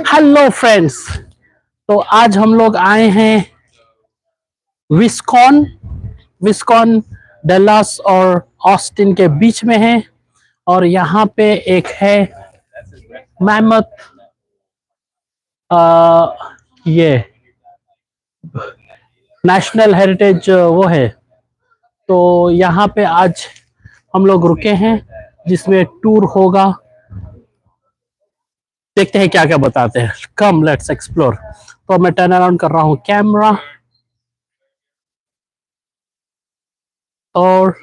Hello friends, तो आज हम लोग आए हैं विस्कॉन विस्कॉन डल्लास और ऑस्टिन के बीच में है। और यहाँ पे एक है मैमथ ये नेशनल हेरिटेज वो है। तो यहाँ पे आज हम लोग रुके हैं जिसमें टूर होगा। देखते हैं क्या क्या बताते हैं। Come let's explore. तो मैं टर्न अराउंड कर रहा हूँ कैमरा और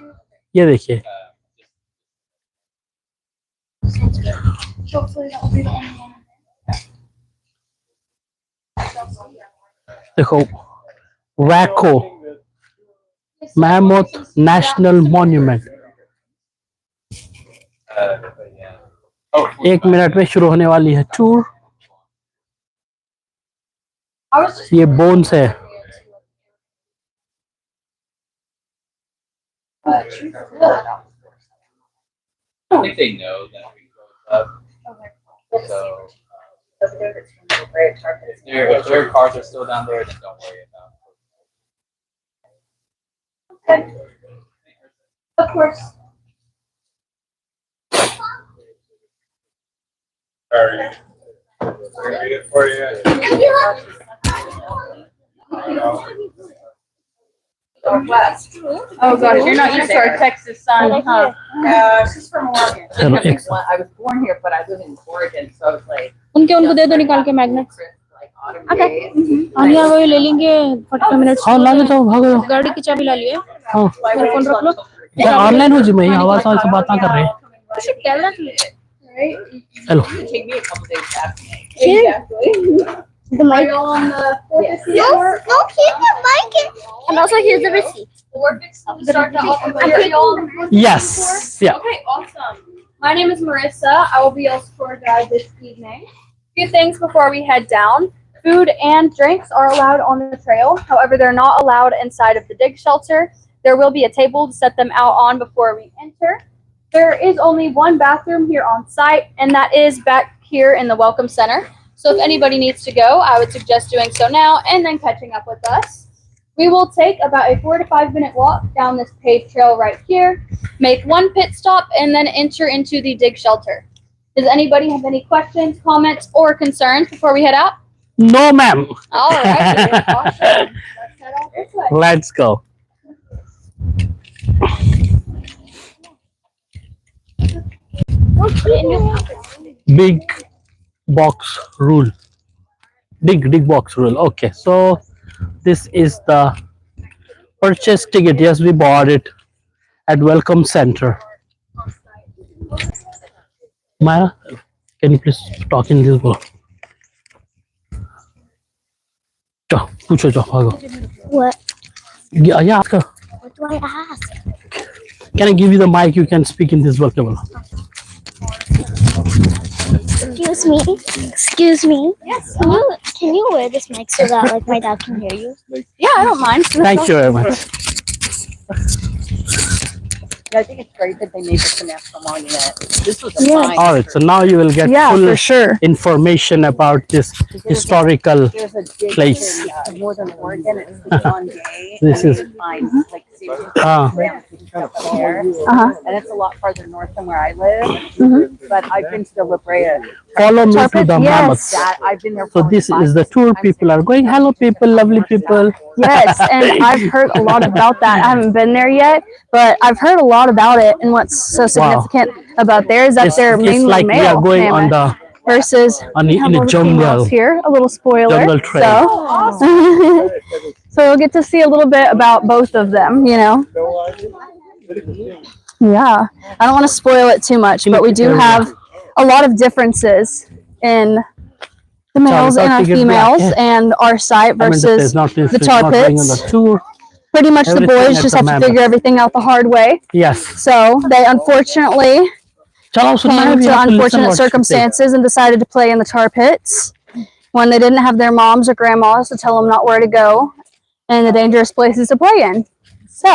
ये देखिए देखो वैको मैमोथ नेशनल मॉन्यूमेंट 1 मिनट में शुरू होने वाली है टूर। ये बोन्स है। I think they know that we close up. So if their cars are still down there, then don't worry about it. Of course. Sorry. We're gonna read it for you. Northwest. Oh gosh, you're not used to our Texas sun, huh? She's from Oregon. चलो एक I was born here, but I live in Oregon, so it's like. उनको दे दो निकाल के magnet. Okay. आनिया वही ले लेंगे 45 minute. हाँ ला लेता हूँ, भागो। गाड़ी की चाबी ला लिए। हाँ मेरा फोन रख लो। ऑनलाइन हो जी, मैं आवाज से बात ना कर रहे हैं। कैमरा रख hello Take me a couple days to Exactly. The mic. Yes. No, keep the mic in. And also here's the receipt. Yes या Okay, awesome. My name is Marissa. I will be your tour guide this evening. A few things before we head down. Food and drinks are allowed on the trail. However, they're not allowed inside of the dig shelter. There will be a table to set them out on before we enter. There is only one bathroom here on site, and that is back here in the Welcome Center. So if anybody needs to go, I would suggest doing so now and then catching up with us. We will take about a 4 to 5 minute walk down this paved trail right here, make one pit stop, and then enter into the dig shelter. Does anybody have any questions, comments, or concerns before we head out? No ma'am. All right, awesome. Let's head out this way. Let's go. Big box rule. Big box rule. Okay, so this is the purchase ticket. Yes, we bought it at Welcome Center. Myra, can you please talk in this book? Go, पूछो जाओ, भागो। What? Yeah, ask her. What do I ask? Can I give you the mic? You can speak in this vocabulary. Excuse me. Excuse me. Yes. Can you wear this mic so that like my dad can hear you? Yeah, I don't mind. Thank you very much. I think it's great that they made this a national monument. This was a fine. All right, so now you will get Yeah, full for sure. information about this historical There's a dig place. in northern Oregon. It's the John Day. This and is- they find, like, seriously, Ah. up there. Uh-huh. And it's a lot farther north than where I live. But I've been to the La Brea. Follow me to the Yes. mammoths. That I've been there. So for this like is the 5 tour. times. People are going. Hello, people, lovely people. Yes, and I've heard a lot about that. I haven't been there yet, but I've heard a lot about it. And what's so significant about there is that It's, they're it's mainly like we male are going on mammoth the versus on we the, have in all a the jungle. females here. A little spoiler. Jungle trail. So, so we'll get to see a little bit about both of them. You know. Yeah, I don't want to spoil it too much, but we do have a lot of differences in the males and our females and our site I mean, versus not, the tar not going on pits. the tour. Pretty much the Everything boys at just the have to mammoth. figure everything out the hard way. Yes. So they unfortunately Chalo, so now came we to have to listen unfortunate what she says. circumstances and decided to play in the tar pits when they didn't have their moms or grandmas to tell them not where to go and the dangerous places to play in. So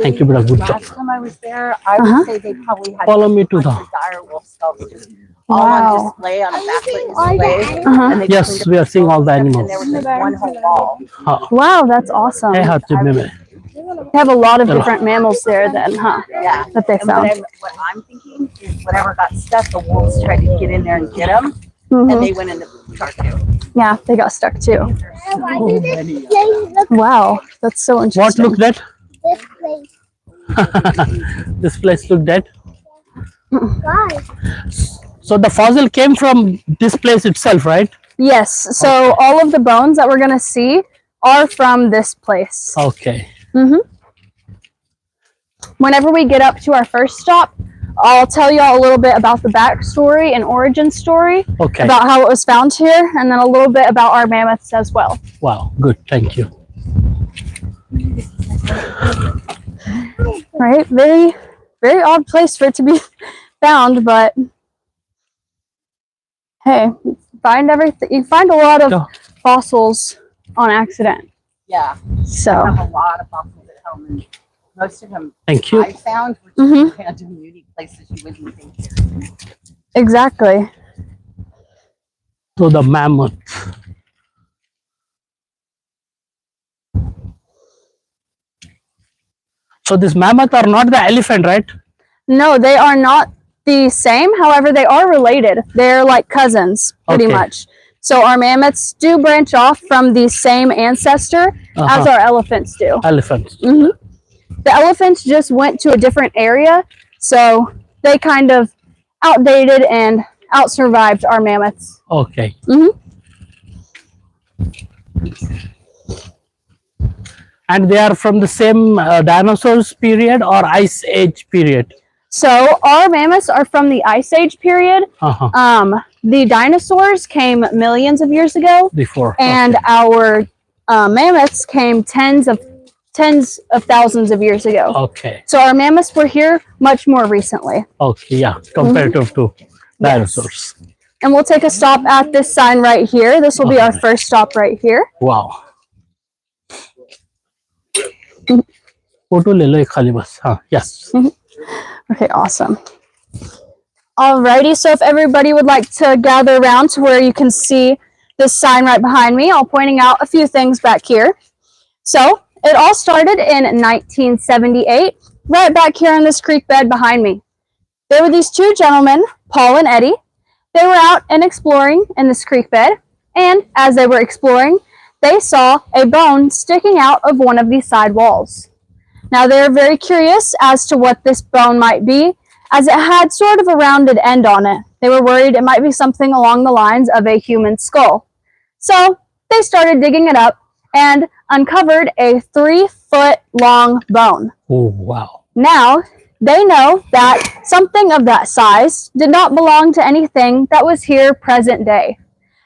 Thank you, brother. Good job. Last time I was there, I would say they probably had Follow me to the- dire wolf skulls just all Wow. on display on a backlit All the display. Uh-huh. And they Yes, cleaned up we are the seeing all the photos, and animals. there was just one whole wall. हाँ, Wow, that's awesome. है They हाथी में में. have a lot of different mammals there then, huh? Yeah. That they And found. what I'm thinking is whatever got stuck, the wolves tried to get in there and get them, Mhm. and they went in the car too. Yeah, they got stuck too. Why did this place look Wow, that's so What interesting. looked at? this place? This place looked at. Why? So the fossil came from this place itself, right? Yes, so all of the bones that we're gonna see are from this place. Okay. Whenever we get up to our first stop, I'll tell y'all a little bit about the backstory and origin story, Okay. about how it was found here, and then a little bit about our mammoths as well. Wow. Good. Thank you. Right? Very, very odd place for it to be found, but hey, you find everything. You find a lot of Yeah. fossils on accident. Yeah. I So, have a lot of fossils at home, and most of them Thank you. I found were Mhm. just random, unique places you wouldn't think. exactly. So the mammoth. So this mammoth are not the elephant, right? No, they are not the same. However, they are related. They're like cousins, pretty Okay. much. So our mammoths do branch off from the same ancestor as our elephants do. Elephants. The elephants just went to a different area, so they kind of outdated and outsurvived our mammoths. Okay. And they are from the same dinosaurs period or ice age period. So our mammoths are from the Ice Age period. Uh-huh. The dinosaurs came millions of years ago, Before. and Okay. our mammoths came tens of thousands of years ago. Okay. So our mammoths were here much more recently. Okay. Yeah. Comparative to dinosaurs. And we'll take a stop at this sign right here. This will be our first stop right here. Wow. Photo ले लो एक खाली बस. हाँ. Yes. Okay, awesome. Alrighty, so if everybody would like to gather around to where you can see this sign right behind me, I'll pointing out a few things back here. So it all started in 1978, right back here in this creek bed behind me. There were these two gentlemen, Paul and Eddie. They were out and exploring in this creek bed, and as they were exploring, they saw a bone sticking out of one of these side walls. Now they're very curious as to what this bone might be, as it had sort of a rounded end on it. They were worried it might be something along the lines of a human skull. So they started digging it up and uncovered a 3-foot long bone. Oh wow. Now they know that something of that size did not belong to anything that was here present day.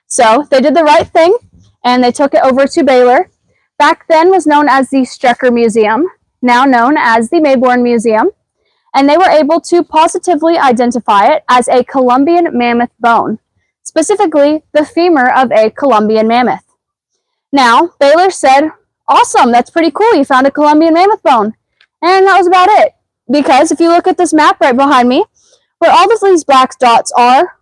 So they did the right thing and they took it over to Baylor. Back then was known as the Strecker Museum, now known as the Mayborn Museum, and they were able to positively identify it as a Columbian mammoth bone, specifically the femur of a Columbian mammoth. Now, Baylor said, awesome, that's pretty cool, you found a Columbian mammoth bone. And that was about it, because if you look at this map right behind me, where all of these black dots are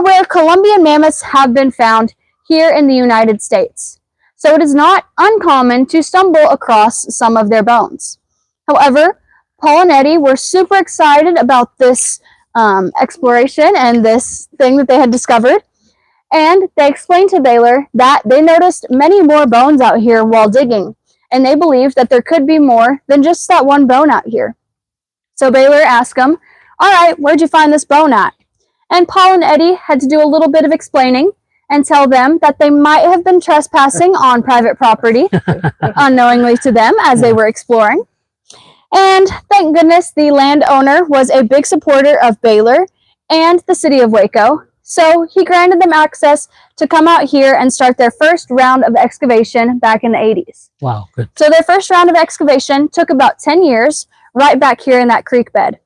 where Columbian mammoths have been found here in the United States. So it is not uncommon to stumble across some of their bones. However, Paul and Eddie were super excited about this exploration and this thing that they had discovered. And they explained to Baylor that they noticed many more bones out here while digging. And they believed that there could be more than just that one bone out here. So Baylor asked them, all right, where'd you find this bone at? And Paul and Eddie had to do a little bit of explaining and tell them that they might have been trespassing on private property unknowingly to them as they were exploring. And thank goodness the landowner was a big supporter of Baylor and the city of Waco. So he granted them access to come out here and start their first round of excavation back in the 80s. Wow. Good. So their first round of excavation took about 10 years right back here in that creek bed.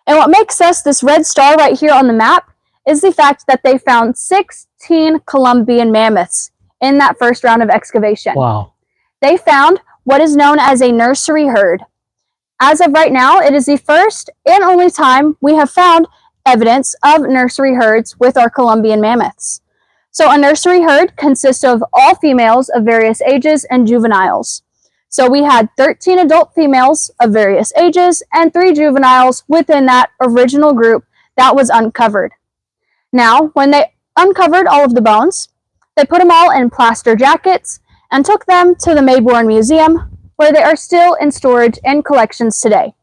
And what makes us this red star right here on the map is the fact that they found 16 Columbian mammoths in that first round of excavation. Wow. They found what is known as a nursery herd. As of right now, it is the first and only time we have found evidence of nursery herds with our Columbian mammoths. So a nursery herd consists of all females of various ages and juveniles. So we had 13 adult females of various ages and 3 juveniles within that original group that was uncovered. Now, when they uncovered all of the bones, they put them all in plaster jackets and took them to the Mayborn Museum, where they are still in storage and collections today.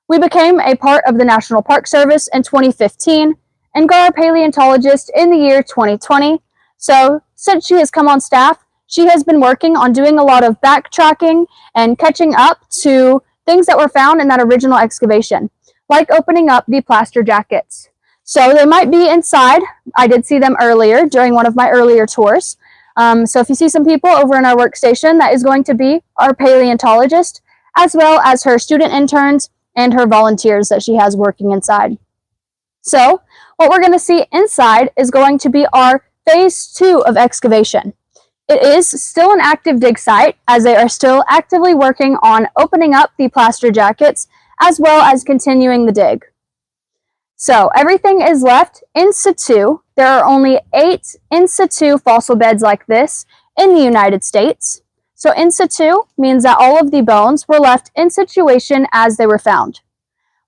We became a part of the National Park Service in 2015 and got our paleontologist in the year 2020. So, since she has come on staff, she has been working on doing a lot of backtracking and catching up to things that were found in that original excavation, like opening up the plaster jackets. So they might be inside. I did see them earlier during one of my earlier tours. So if you see some people over in our workstation, that is going to be our paleontologist, as well as her student interns and her volunteers that she has working inside. So what we're going to see inside is going to be our phase 2 of excavation. It is still an active dig site, as they are still actively working on opening up the plaster jackets, as well as continuing the dig. So everything is left in situ. There are only 8 in situ fossil beds like this in the United States. So in situ means that all of the bones were left in situation as they were found.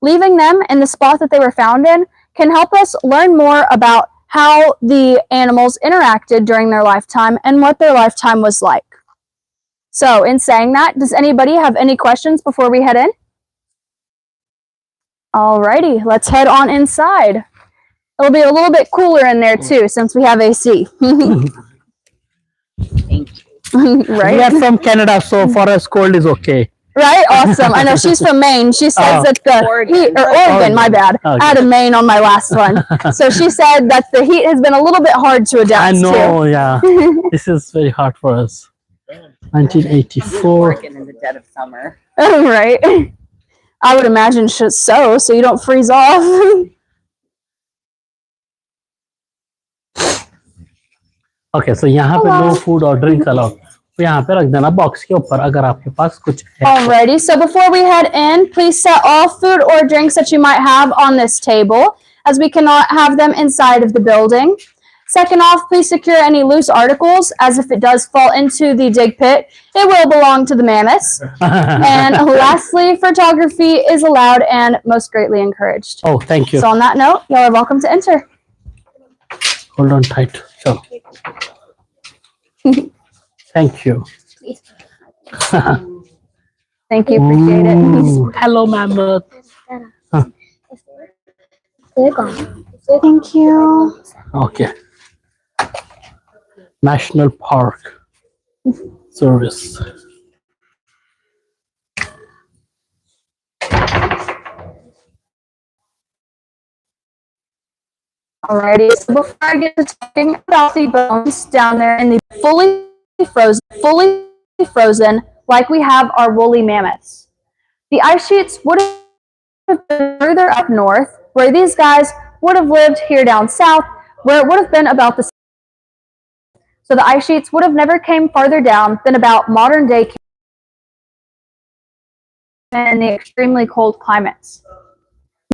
Leaving them in the spot that they were found in can help us learn more about how the animals interacted during their lifetime and what their lifetime was like. So in saying that, does anybody have any questions before we head in? Alrighty, let's head on inside. It'll be a little bit cooler in there too, since we have AC. Thank you. Right? We are from Canada, so for us cold is okay. Right? Awesome. I know she's from Maine. She says that the heat, or Oregon, my bad. Okay. I had a Maine on my last one. So she said that the heat has been a little bit hard to I adapt know, yeah. This is very hard for us. We're 1984. working in the dead of summer. to. Right? I would imagine so you don't freeze off. Okay, so यहाँ पे no food or drinks allowed. तो यहाँ पे रख देना box के ऊपर अगर आपके पास कुछ है. Alrighty, so before we head in, please set all food or drinks that you might have on this table, as we cannot have them inside of the building. Second off, please secure any loose articles, as if it does fall into the dig pit, it will belong to the mammoths. And lastly, photography is allowed and most greatly encouraged. Oh, thank you. So on that note, y'all are welcome to enter. Hold on tight. So. Thank you. Thank you, appreciate it. Ooh, hello, mammoth. They're gone. Thank you. Okay. National Park Service. Alrighty, so before I get to talking about the bones down there in the fully frozen, like we have our woolly mammoths, the ice sheets would have been further up north, where these guys would have lived here down south, where it would have been about the same. So the ice sheets would have never came farther down than about modern day in the extremely cold climates.